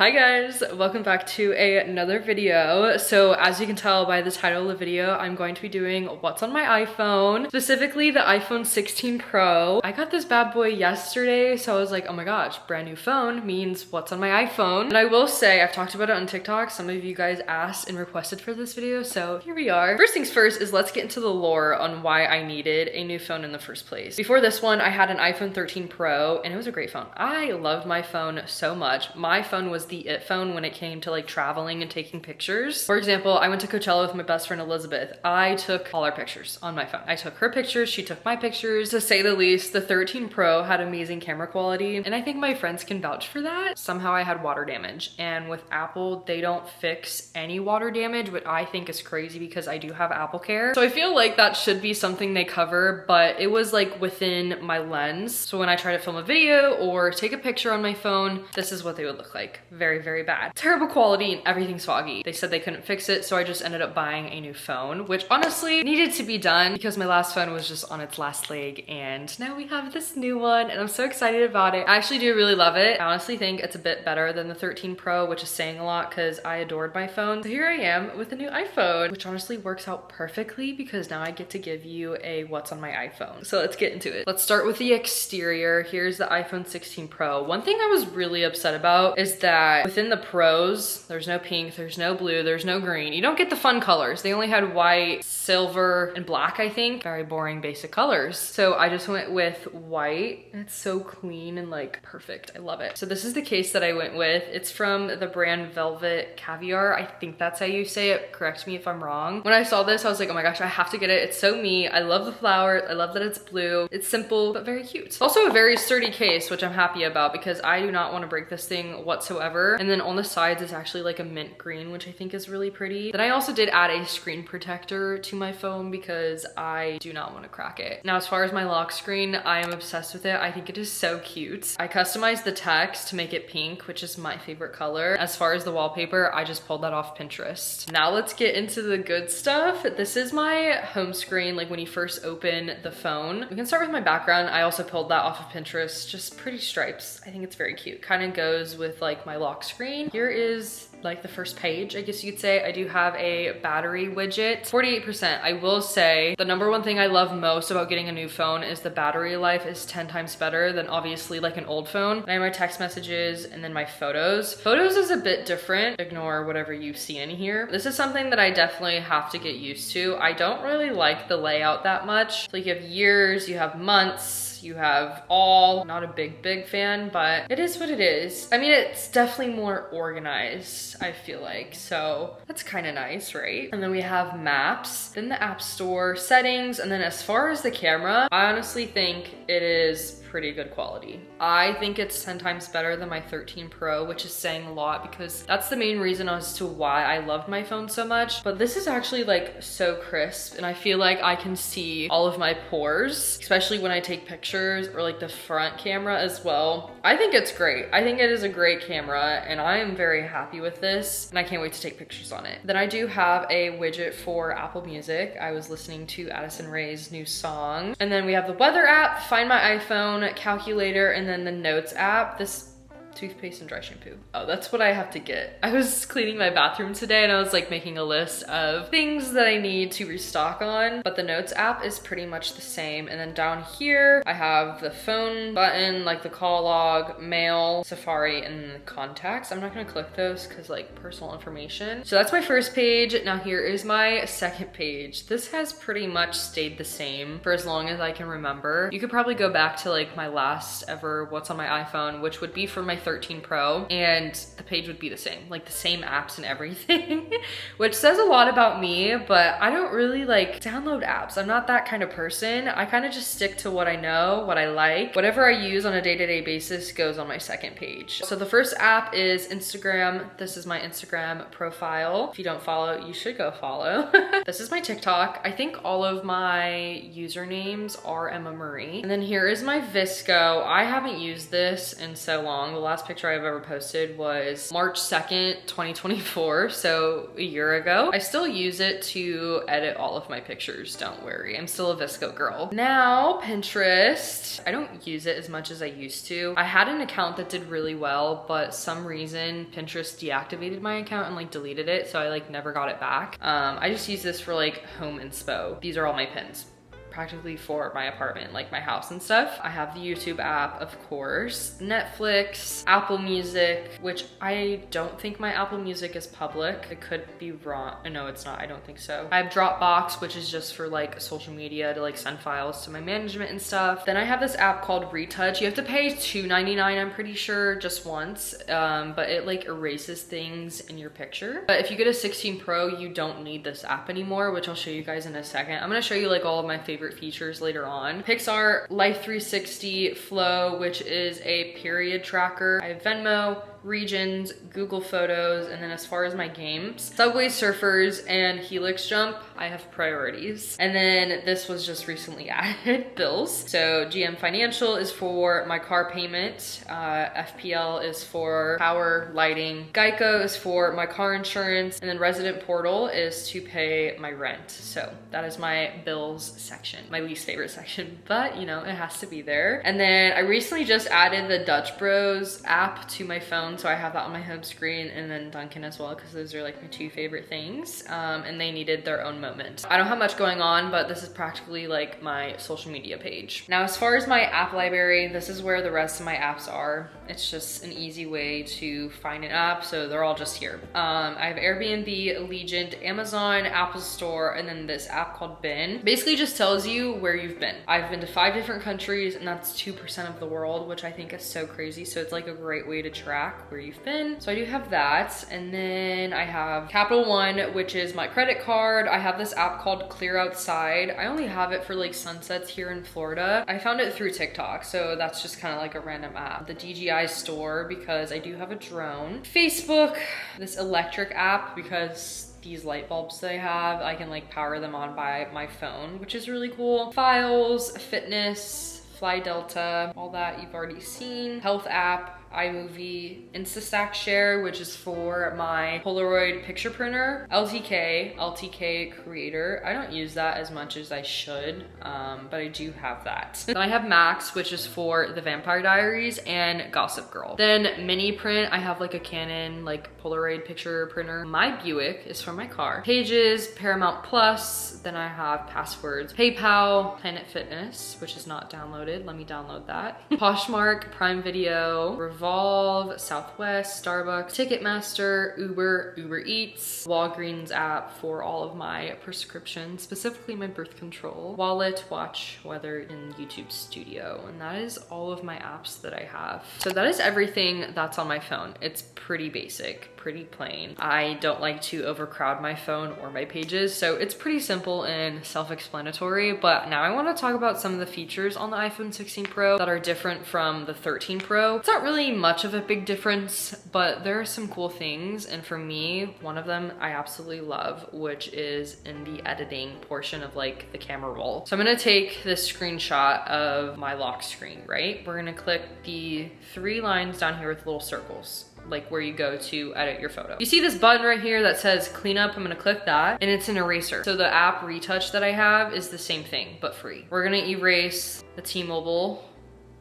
Hi guys, welcome back to another video. So as you can tell by the title of the video, I'm going to be doing what's on my iPhone, specifically the iPhone 16 Pro. I got this bad boy yesterday, so I was like, oh my gosh, brand new phone means what's on my iPhone. And I will say, I've talked about it on TikTok. Some of you guys asked and requested for this video, so here we are. First things first is let's get into the lore on why I needed a new phone in the first place. Before this one, I had an iPhone 13 Pro and it was a great phone. I loved my phone so much. My phone was the it phone when it came to like traveling and taking pictures. For example, I went to Coachella with my best friend Elizabeth. I took all our pictures on my phone. I took her pictures, she took my pictures. To say the least, the 13 Pro had amazing camera quality, and I think my friends can vouch for that. Somehow I had water damage, and with Apple, they don't fix any water damage, which I think is crazy because I do have Apple Care. So I feel like that should be something they cover, but it was like within my lens. So when I try to film a video or take a picture on my phone, this is what they would look like. Very bad. Terrible quality and everything's foggy. They said they couldn't fix it, so I just ended up buying a new phone, which honestly needed to be done because my last phone was just on its last leg, and now we have this new one and I'm so excited about it. I actually do really love it. I honestly think it's a bit better than the 13 Pro, which is saying a lot because I adored my phone. So here I am with a new iPhone, which honestly works out perfectly because now I get to give you a what's on my iPhone. So let's get into it. Let's start with the exterior. Here's the iPhone 16 Pro. One thing I was really upset about is that within the Pros, there's no pink, there's no blue, there's no green. You don't get the fun colors. They only had white, silver, and black, I think. Very boring, basic colors. So I just went with white. It's so clean and like perfect. I love it. So this is the case that I went with. It's from the brand Velvet Caviar. I think that's how you say it. Correct me if I'm wrong. When I saw this, I was like, oh my gosh, I have to get it. It's so me. I love the flowers. I love that it's blue. It's simple, but very cute. It's also a very sturdy case, which I'm happy about because I do not want to break this thing whatsoever. And then on the sides is actually like a mint green, which I think is really pretty. Then I also did add a screen protector to my phone because I do not want to crack it. Now, as far as my lock screen, I am obsessed with it. I think it is so cute. I customized the text to make it pink, which is my favorite color. As far as the wallpaper, I just pulled that off Pinterest. Now let's get into the good stuff. This is my home screen, like when you first open the phone. We can start with my background. I also pulled that off of Pinterest, just pretty stripes. I think it's very cute. Kind of goes with like my lock screen. Here is like the first page, I guess you could say. I do have a battery widget, 48%. I will say the number one thing I love most about getting a new phone is the battery life is 10 times better than obviously like an old phone. I have my text messages and then my photos. Photos is a bit different. Ignore whatever you see in here. This is something that I definitely have to get used to. I don't really like the layout that much. Like you have years, you have months, you have all. Not a big fan, but it is what it is. I mean, it's definitely more organized, I feel like, so that's kind of nice, right? And then we have maps, then the app store, settings, and then as far as the camera, I honestly think it is pretty good quality. I think it's 10 times better than my 13 Pro, which is saying a lot because that's the main reason as to why I loved my phone so much. But this is actually like so crisp, and I feel like I can see all of my pores, especially when I take pictures, or like the front camera as well. I think it's great. I think it is a great camera, and I am very happy with this, and I can't wait to take pictures on it. Then I do have a widget for Apple Music. I was listening to Addison Rae's new song. And then we have the weather app, Find My iPhone, calculator, and then the notes app. This toothpaste and dry shampoo. Oh, that's what I have to get. I was cleaning my bathroom today and I was like making a list of things that I need to restock on, but the notes app is pretty much the same. And then down here, I have the phone button, like the call log, mail, Safari, and then the contacts. I'm not gonna click those because like personal information. So that's my first page. Now here is my second page. This has pretty much stayed the same for as long as I can remember. You could probably go back to like my last ever what's on my iPhone, which would be for my 13 Pro, and the page would be the same, like the same apps and everything, which says a lot about me, but I don't really like download apps. I'm not that kind of person. I kind of just stick to what I know, what I like. Whatever I use on a day-to-day basis goes on my second page. So the first app is Instagram. This is my Instagram profile. If you don't follow, you should go follow. This is my TikTok. I think all of my usernames are Emma Marie. And then here is my VSCO. I haven't used this in so long. The last picture I've ever posted was March 2nd, 2024, so a year ago. I still use it to edit all of my pictures, don't worry. I'm still a VSCO girl. Now, Pinterest. I don't use it as much as I used to. I had an account that did really well, but some reason Pinterest deactivated my account and like deleted it, so I like never got it back. I just use this for like home inspo. These are all my pins, practically for my apartment, like my house and stuff. I have the YouTube app, of course, Netflix, Apple Music, which I don't think my Apple Music is public. It could be wrong. No, it's not. I don't think so. I have Dropbox, which is just for like social media to like send files to my management and stuff. Then I have this app called Retouch. You have to pay $2.99, I'm pretty sure, just once, but it like erases things in your picture. But if you get a 16 Pro, you don't need this app anymore, which I'll show you guys in a second. I'm gonna show you like all of my favorite features later on. Pixar Life 360 Flow, which is a period tracker. I have Venmo, Regions, Google Photos, and then as far as my games, Subway Surfers and Helix Jump, I have priorities. And then this was just recently added, bills. So GM Financial is for my car payment, FPL is for power, lighting, Geico is for my car insurance, and then Resident Portal is to pay my rent. So that is my bills section, my least favorite section, but you know, it has to be there. And then I recently just added the Dutch Bros app to my phone, so I have that on my home screen, and then Dunkin' as well, because those are like my two favorite things, and they needed their own moment. I don't have much going on, but this is practically like my social media page. Now, as far as my app library, this is where the rest of my apps are. It's just an easy way to find an app, so they're all just here. I have Airbnb, Allegiant, Amazon, Apple Store, and then this app called Bin. Basically just tells you where you've been. I've been to 5 different countries, and that's 2% of the world, which I think is so crazy. So it's like a great way to track where you've been. So I do have that. And then I have Capital One, which is my credit card. I have this app called Clear Outside. I only have it for like sunsets here in Florida. I found it through TikTok, so that's just kind of like a random app. The DJI store, because I do have a drone. Facebook, this electric app, because these light bulbs that I have, I can like power them on by my phone, which is really cool. Files, fitness, Fly Delta, all that you've already seen. Health app, iMovie, Instastack Share, which is for my Polaroid picture printer, LTK Creator. I don't use that as much as I should, but I do have that. Then I have Max, which is for the Vampire Diaries and Gossip Girl. Then Mini Print, I have like a Canon like Polaroid picture printer. My Buick is for my car. Pages, Paramount Plus, then I have Passwords, PayPal, Planet Fitness, which is not downloaded. Let me download that. Poshmark, Prime Video, Revolve, Southwest, Starbucks, Ticketmaster, Uber Eats, Walgreens app for all of my prescriptions, specifically my birth control, wallet, watch, weather, and YouTube Studio. And that is all of my apps that I have. So that is everything that's on my phone. It's pretty basic, pretty plain. I don't like to overcrowd my phone or my pages, so it's pretty simple and self-explanatory. But now I want to talk about some of the features on the iPhone 16 Pro that are different from the 13 Pro. It's not really much of a big difference, but there are some cool things, and for me, one of them I absolutely love, which is in the editing portion of like the camera roll. So I'm gonna take this screenshot of my lock screen, right? We're gonna click the 3 lines down here with little circles, like where you go to edit your photo. You see this button right here that says cleanup. I'm gonna click that, and it's an eraser. So the app Retouch that I have is the same thing, but free. We're gonna erase the T-Mobile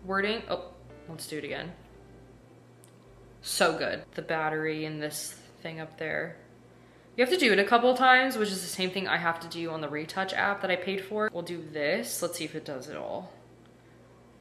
wording. Oh, let's do it again. So good. The battery and this thing up there. You have to do it a couple of times, which is the same thing I have to do on the Retouch app that I paid for. We'll do this. Let's see if it does it all.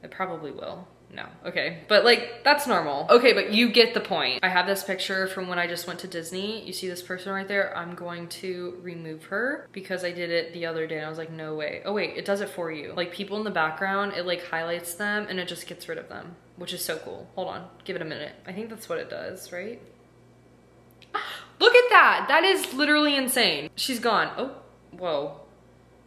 It probably will. No, okay, but like that's normal. Okay, but you get the point. I have this picture from when I just went to Disney. You see this person right there? I'm going to remove her because I did it the other day and I was like, no way. Oh wait, it does it for you. Like people in the background, it like highlights them and it just gets rid of them, which is so cool. Hold on, give it a minute. I think that's what it does, right? Look at that. That is literally insane. She's gone. Oh, whoa.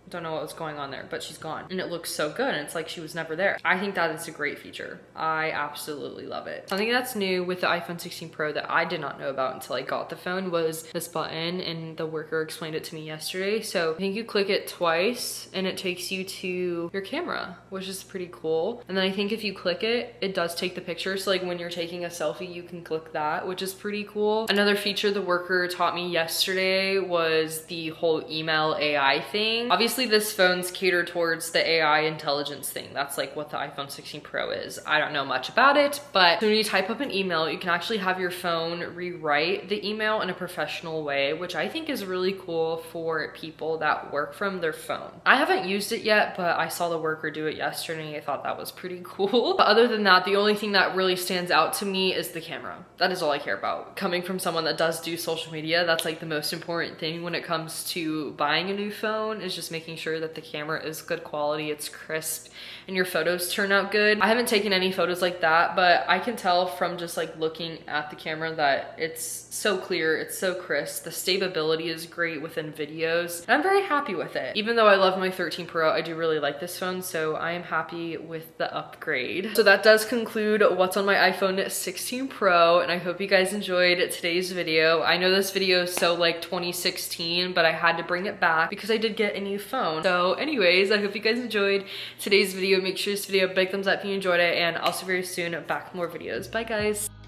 Don't know what was going on there, but she's gone. And it looks so good, and it's like she was never there. I think that is a great feature. I absolutely love it. Something that's new with the iPhone 16 Pro that I did not know about until I got the phone was this button, and the worker explained it to me yesterday. So I think you click it twice and it takes you to your camera, which is pretty cool. And then I think if you click it, it does take the picture. So like when you're taking a selfie, you can click that, which is pretty cool. Another feature the worker taught me yesterday was the whole email AI thing. Obviously this phone's catered towards the AI intelligence thing. That's like what the iPhone 16 Pro is. I don't know much about it, but when you type up an email, you can actually have your phone rewrite the email in a professional way, which I think is really cool for people that work from their phone. I haven't used it yet, but I saw the worker do it yesterday and I thought that was pretty cool. But other than that, the only thing that really stands out to me is the camera. That is all I care about. Coming from someone that does do social media, that's like the most important thing when it comes to buying a new phone, is just making sure that the camera is good quality, it's crisp, and your photos turn out good. I haven't taken any photos like that, but I can tell from just like looking at the camera that it's so clear, it's so crisp. The stability is great within videos, and I'm very happy with it. Even though I love my 13 Pro, I do really like this phone, so I am happy with the upgrade. So that does conclude what's on my iPhone 16 Pro, and I hope you guys enjoyed today's video. I know this video is so like 2016, but I had to bring it back because I did get a new phone. So anyways, I hope you guys enjoyed today's video. Make sure this video a big thumbs up if you enjoyed it, and I'll see you very soon back with more videos. Bye guys.